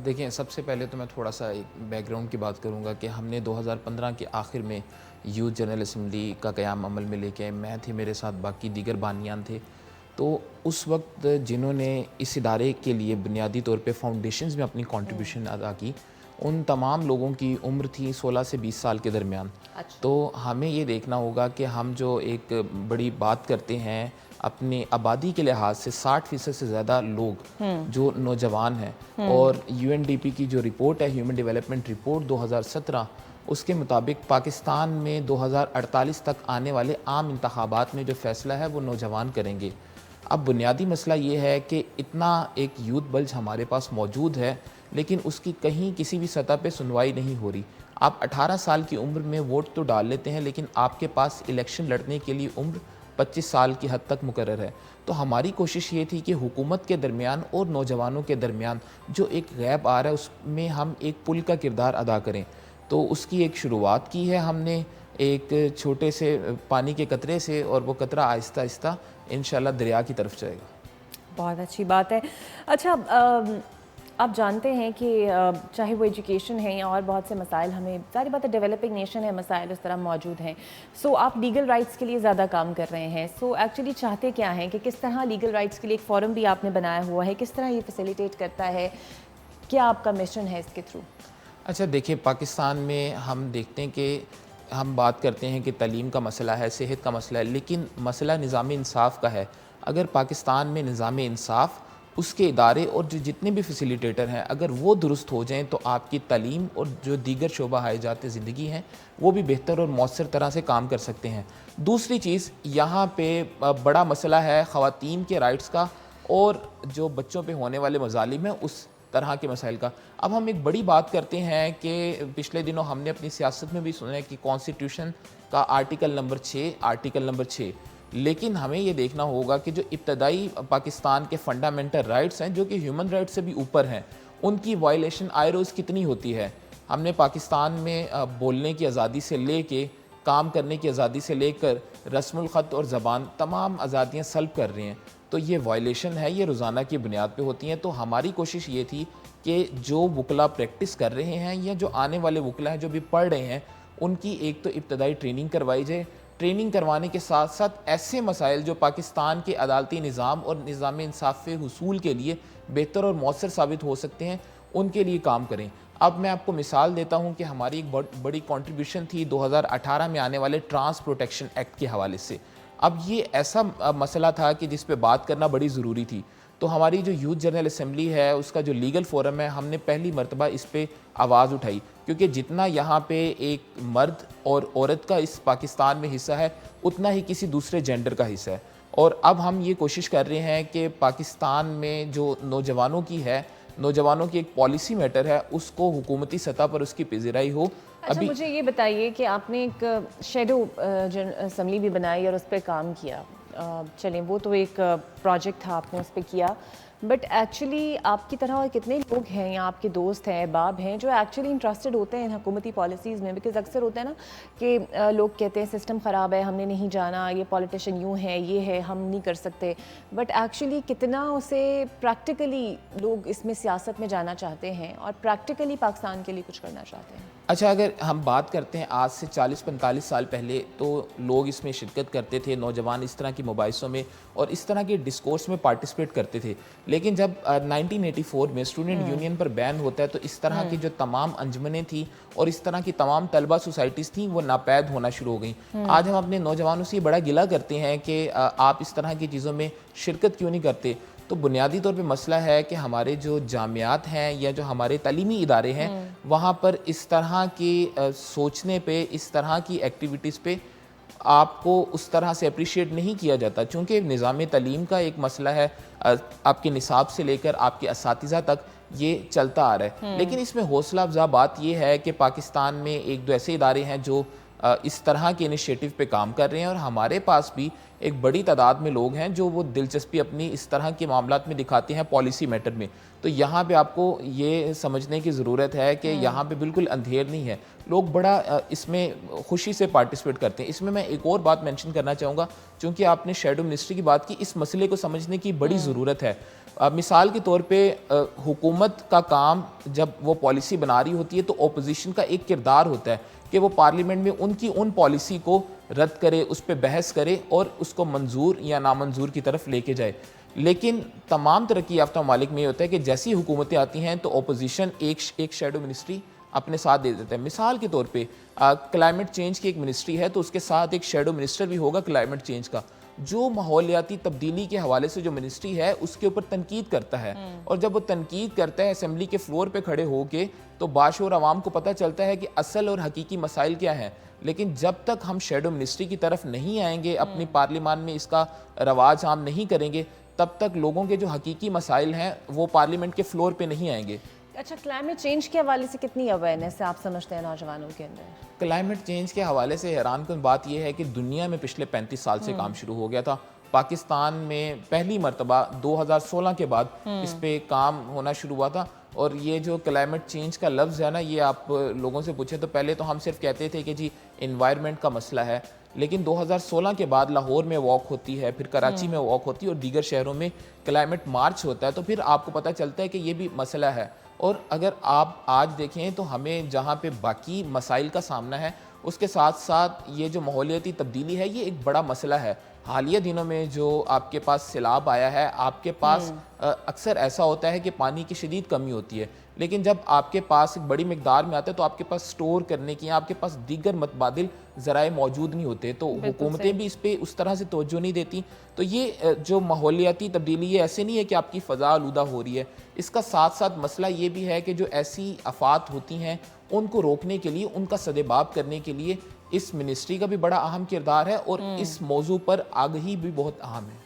دیکھیں، سب سے پہلے تو میں تھوڑا سا ایک بیک گراؤنڈ کی بات کروں گا کہ ہم نے 2015 کے آخر میں یوتھ جنرل اسمبلی کا قیام عمل میں لے کے آئے. میں تھے، میرے ساتھ باقی دیگر بانیان تھے. تو اس وقت جنہوں نے اس ادارے کے لیے بنیادی طور پہ فاؤنڈیشنز میں اپنی کنٹریبیوشن ادا کی، ان تمام لوگوں کی عمر تھی 16 سے 20 سال کے درمیان. تو ہمیں یہ دیکھنا ہوگا کہ ہم جو ایک بڑی بات کرتے ہیں اپنی آبادی کے لحاظ سے 60% سے زیادہ لوگ جو نوجوان ہیں، اور یو این ڈی پی کی جو رپورٹ ہے، ہیومن ڈیولپمنٹ رپورٹ 2017، اس کے مطابق پاکستان میں 2048 تک آنے والے عام انتخابات میں جو فیصلہ ہے وہ نوجوان کریں گے. اب بنیادی مسئلہ یہ ہے کہ اتنا ایک یوتھ بلج ہمارے پاس موجود ہے، لیکن اس کی کہیں کسی بھی سطح پہ سنوائی نہیں ہو رہی. آپ 18 سال کی عمر میں ووٹ تو ڈال لیتے ہیں، لیکن آپ کے پاس الیکشن لڑنے کے لیے عمر 25 سال کی حد تک مقرر ہے. تو ہماری کوشش یہ تھی کہ حکومت کے درمیان اور نوجوانوں کے درمیان جو ایک گیپ آ رہا ہے، اس میں ہم ایک پل کا کردار ادا کریں. تو اس کی ایک شروعات کی ہے ہم نے ایک چھوٹے سے پانی کے قطرے سے، اور وہ قطرہ آہستہ آہستہ انشاءاللہ دریا کی طرف جائے گا. بہت اچھی بات ہے. اچھا، آپ جانتے ہیں کہ چاہے وہ ایجوکیشن ہے یا اور بہت سے مسائل، ہمیں ظاہر بات ہے ڈیولپنگ نیشن ہے، مسائل اس طرح موجود ہیں. سو آپ لیگل رائٹس کے لیے زیادہ کام کر رہے ہیں. سو ایکچولی چاہتے کیا ہیں کہ کس طرح لیگل رائٹس کے لیے ایک فورم بھی آپ نے بنایا ہوا ہے، کس طرح یہ فیسیلیٹیٹ کرتا ہے، کیا آپ کا مشن ہے اس کے تھرو؟ اچھا دیکھیں، پاکستان میں ہم دیکھتے ہیں کہ ہم بات کرتے ہیں کہ تعلیم کا مسئلہ ہے، صحت کا مسئلہ ہے، لیکن مسئلہ نظام انصاف کا ہے. اگر پاکستان میں نظام انصاف، اس کے ادارے اور جو جتنے بھی فیسیلیٹیٹر ہیں، اگر وہ درست ہو جائیں تو آپ کی تعلیم اور جو دیگر شعبہ حیات زندگی ہیں وہ بھی بہتر اور مؤثر طرح سے کام کر سکتے ہیں. دوسری چیز، یہاں پہ بڑا مسئلہ ہے خواتین کے رائٹس کا اور جو بچوں پہ ہونے والے مظالم ہیں اس طرح کے مسائل کا. اب ہم ایک بڑی بات کرتے ہیں کہ پچھلے دنوں ہم نے اپنی سیاست میں بھی سنا ہے کہ کانسٹیٹیوشن کا آرٹیکل نمبر 6، لیکن ہمیں یہ دیکھنا ہوگا کہ جو ابتدائی پاکستان کے فنڈامنٹل رائٹس ہیں، جو کہ ہیومن رائٹس سے بھی اوپر ہیں، ان کی وائلیشن آئے روز کتنی ہوتی ہے. ہم نے پاکستان میں بولنے کی آزادی سے لے کے کام کرنے کی آزادی سے لے کر رسم الخط اور زبان، تمام آزادیاں سلب کر رہے ہیں. تو یہ وائلیشن ہے، یہ روزانہ کی بنیاد پہ ہوتی ہیں. تو ہماری کوشش یہ تھی کہ جو وکلا پریکٹس کر رہے ہیں یا جو آنے والے وکلا ہیں جو بھی پڑھ رہے ہیں، ان کی ایک تو ابتدائی ٹریننگ کروائی جائے. ٹریننگ کروانے کے ساتھ ساتھ ایسے مسائل جو پاکستان کے عدالتی نظام اور نظام انصاف کے حصول کے لیے بہتر اور مؤثر ثابت ہو سکتے ہیں، ان کے لیے کام کریں. اب میں آپ کو مثال دیتا ہوں کہ ہماری ایک بڑی کنٹریبیوشن تھی 2018 میں آنے والے ٹرانس پروٹیکشن ایکٹ کے حوالے سے. اب یہ ایسا مسئلہ تھا کہ جس پہ بات کرنا بڑی ضروری تھی. تو ہماری جو یوتھ جنرل اسمبلی ہے، اس کا جو لیگل فورم ہے، ہم نے پہلی مرتبہ اس پہ آواز اٹھائی، کیونکہ جتنا یہاں پہ ایک مرد اور عورت کا اس پاکستان میں حصہ ہے، اتنا ہی کسی دوسرے جینڈر کا حصہ ہے. اور اب ہم یہ کوشش کر رہے ہیں کہ پاکستان میں جو نوجوانوں کی ایک پالیسی میٹر ہے، اس کو حکومتی سطح پر اس کی پذیرائی ہو. اچھا، مجھے یہ بتائیے کہ آپ نے ایک شیڈو اسمبلی بھی بنائی اور اس پہ کام کیا. چلیں، وہ تو ایک پروجیکٹ تھا، آپ نے اس پہ کیا، بٹ ایکچولی آپ کی طرح کتنے لوگ ہیں یا آپ کے دوست ہیں، احباب ہیں، جو ایکچولی انٹرسٹڈ ہوتے ہیں ان حکومتی پالیسیز میں؟ بیکاز اکثر ہوتا ہے نا کہ لوگ کہتے ہیں سسٹم خراب ہے، ہم نے نہیں جانا، یہ پولیٹیشین یوں ہے، یہ ہے، ہم نہیں کر سکتے. بٹ ایکچولی کتنا اسے پریکٹیکلی لوگ اس میں سیاست میں جانا چاہتے ہیں اور پریکٹیکلی پاکستان کے لیے کچھ کرنا چاہتے ہیں؟ اچھا، اگر ہم بات کرتے ہیں آج سے 40-45 سال پہلے، تو لوگ اس میں شرکت کرتے تھے، نوجوان اس طرح کی مباحثوں میں اور اس طرح کے ڈسکورس میں پارٹیسپیٹ کرتے تھے. لیکن جب 1984 میں اسٹوڈنٹ یونین پر بین ہوتا ہے، تو اس طرح کی جو تمام انجمنیں تھیں اور اس طرح کی تمام طلبہ سوسائٹیز تھیں، وہ ناپید ہونا شروع ہو گئیں. آج ہم اپنے نوجوانوں سے یہ بڑا گلہ کرتے ہیں کہ آپ اس طرح کی چیزوں میں شرکت کیوں نہیں کرتے. تو بنیادی طور پہ مسئلہ ہے کہ ہمارے جو جامعات ہیں یا جو ہمارے تعلیمی ادارے ہیں، وہاں پر اس طرح کی سوچنے پہ، اس طرح کی ایکٹیویٹیز پہ آپ کو اس طرح سے اپریشیٹ نہیں کیا جاتا. چونکہ نظام تعلیم کا ایک مسئلہ ہے، آپ کے نصاب سے لے کر آپ کے اساتذہ تک یہ چلتا آ رہا ہے. لیکن اس میں حوصلہ افزا بات یہ ہے کہ پاکستان میں ایک دو ایسے ادارے ہیں جو اس طرح کے انیشیٹو پہ کام کر رہے ہیں، اور ہمارے پاس بھی ایک بڑی تعداد میں لوگ ہیں جو وہ دلچسپی اپنی اس طرح کے معاملات میں دکھاتے ہیں پالیسی میٹر میں. تو یہاں پہ آپ کو یہ سمجھنے کی ضرورت ہے کہ یہاں پہ بالکل اندھیر نہیں ہے, لوگ بڑا اس میں خوشی سے پارٹیسپیٹ کرتے ہیں. اس میں ایک اور بات مینشن کرنا چاہوں گا, چونکہ آپ نے شیڈو منسٹری کی بات کی, اس مسئلے کو سمجھنے کی بڑی ضرورت ہے. مثال کے طور پہ حکومت کا کام جب وہ پالیسی بنا رہی ہوتی ہے تو اپوزیشن کا ایک کردار ہوتا ہے کہ وہ پارلیمنٹ میں ان پالیسی کو رد کرے, اس پہ بحث کرے اور اس کو منظور یا نامنظور کی طرف لے کے جائے. لیکن تمام ترقی یافتہ ممالک میں یہ ہوتا ہے کہ جیسی حکومتیں آتی ہیں تو اپوزیشن ایک شیڈو منسٹری اپنے ساتھ دے دیتا ہے. مثال کے طور پہ کلائمیٹ چینج کی ایک منسٹری ہے تو اس کے ساتھ ایک شیڈو منسٹر بھی ہوگا کلائمیٹ چینج کا, جو ماحولیاتی تبدیلی کے حوالے سے جو منسٹری ہے اس کے اوپر تنقید کرتا ہے. اور جب وہ تنقید کرتا ہے اسمبلی کے فلور پہ کھڑے ہو کے, تو باشعور عوام کو پتہ چلتا ہے کہ اصل اور حقیقی مسائل کیا ہیں. لیکن جب تک ہم شیڈو منسٹری کی طرف نہیں آئیں گے, اپنی پارلیمان میں اس کا رواج عام نہیں کریں گے, تب تک لوگوں کے جو حقیقی مسائل ہیں وہ پارلیمنٹ کے فلور پہ نہیں آئیں گے. اچھا, کلائمیٹ چینج کے حوالے سے کتنی اویئرنیس ہے آپ سمجھتے ہیں نوجوانوں کے اندر؟ کلائمیٹ چینج کے حوالے سے حیران کن بات یہ ہے کہ دنیا میں پچھلے 35 سال سے کام شروع ہو گیا تھا. پاکستان میں پہلی مرتبہ 2016 کے بعد اس پہ کام ہونا شروع ہوا تھا. اور یہ جو کلائمیٹ چینج کا لفظ ہے نا, یہ آپ لوگوں سے پوچھیں تو پہلے تو ہم صرف کہتے تھے کہ جی انوائرمنٹ کا مسئلہ ہے, لیکن 2016 کے بعد لاہور میں واک ہوتی ہے, پھر کراچی میں واک ہوتی ہے اور دیگر شہروں میں کلائمیٹ مارچ ہوتا ہے, تو پھر آپ کو پتہ چلتا ہے کہ یہ بھی مسئلہ ہے. اور اگر آپ آج دیکھیں تو ہمیں جہاں پہ باقی مسائل کا سامنا ہے, اس کے ساتھ ساتھ یہ جو ماحولیاتی تبدیلی ہے یہ ایک بڑا مسئلہ ہے. حالیہ دنوں میں جو آپ کے پاس سیلاب آیا ہے, آپ کے پاس اکثر ایسا ہوتا ہے کہ پانی کی شدید کمی ہوتی ہے, لیکن جب آپ کے پاس ایک بڑی مقدار میں آتا ہے تو آپ کے پاس سٹور کرنے کی, آپ کے پاس دیگر متبادل ذرائع موجود نہیں ہوتے, تو حکومتیں بھی اس پہ اس طرح سے توجہ نہیں دیتی. تو یہ جو ماحولیاتی تبدیلی ہے ایسے نہیں ہے کہ آپ کی فضا آلودہ ہو رہی ہے, اس کا ساتھ ساتھ مسئلہ یہ بھی ہے کہ جو ایسی آفات ہوتی ہیں ان کو روکنے کے لیے, ان کا سدباب کرنے کے لیے اس منسٹری کا بھی بڑا اہم کردار ہے, اور اس موضوع پر آگہی بھی بہت اہم ہے.